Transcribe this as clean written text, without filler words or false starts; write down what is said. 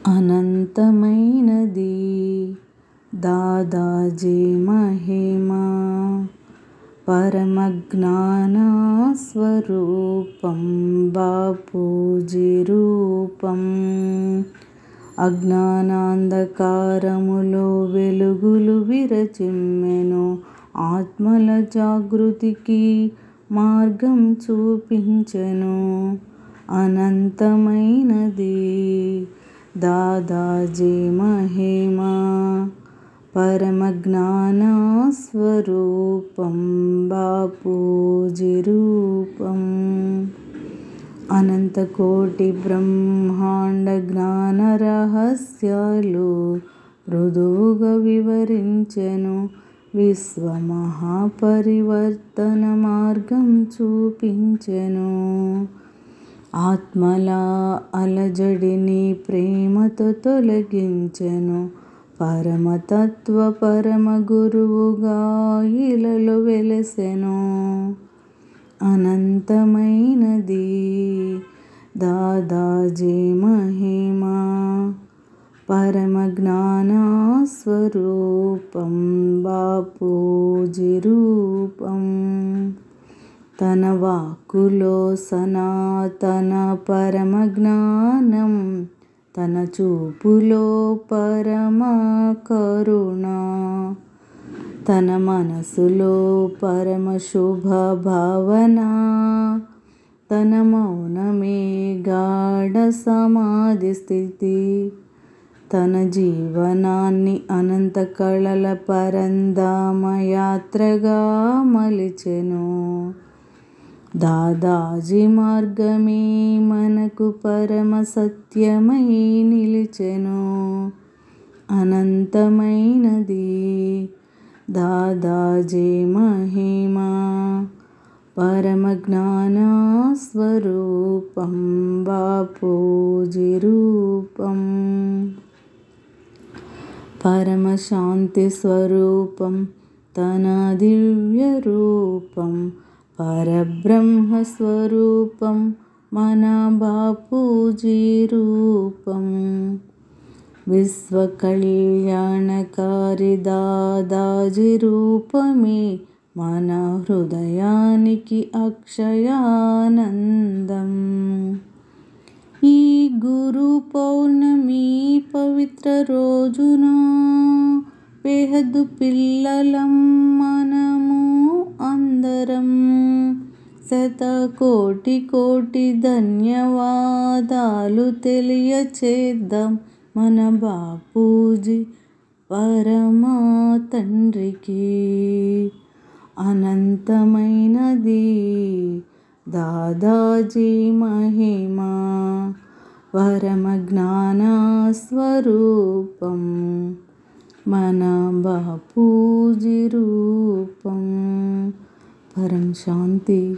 అనంతమైనది దాదాజీ మహిమా. పరమజ్ఞాన స్వరూపం బాపూజీ రూపం. అజ్ఞానాంధకారములో వెలుగులు విరచిమ్మెను. ఆత్మల జాగృతికి మార్గం చూపించెను. అనంతమైనది దాదాజీ మహిమా. పరమజ్ఞాన స్వరూపం బాపూజీ రూపం. అనంతకోటి బ్రహ్మాండ జ్ఞాన రహస్యాలు మృదువుగా వివరించెను. విశ్వ మహాపరివర్తన మార్గం చూపించెను. ఆత్మల అలజడిని ప్రేమతో తొలగించెను. పరమతత్వ పరమ గురువుగా ఇలలో వెలసెను. అనంతమైనది దాదాజీ మహిమా. పరమజ్ఞాన స్వరూపం బాపూజీ రూపం. తన వాక్కులో సనాతన పరమజ్ఞానం, తన చూపులో పరమ కరుణ, తన మనసులో పరమ శుభ భావన, తన మౌనమే గాఢ సమాధి స్థితి. తన జీవనాన్ని అనంత కళల పరంధామ యాత్రగా మలిచెను. దాదాజీ మార్గమే మనకు పరమ సత్యమై నిలిచెను. అనంతమైనది దాదాజీ మహిమా. పరమజ్ఞాన స్వరూపం బాపూజీ రూపం. పరమశాంతి స్వరూపం తన దివ్య రూపం. పరబ్రహ్మ స్వరూపం మన బాపూజీ రూపం. విశ్వ కళ్యాణకారి దాదాజీ రూపమే మన హృదయానికి అక్షయానందం. ఈ గురు పౌర్ణమి పవిత్ర రోజున బేహద్దు పిల్లలం మనము అందరం. శతకోటి కోటి ధన్యవాదాలు తెలియచేద్దాం మన బాపూజీ పరమా తండ్రికి. అనంతమైనది దాదాజీ మహిమా. పరమజ్ఞాన స్వరూపం మన బాపూజీ రూపం. పరం శాంతి.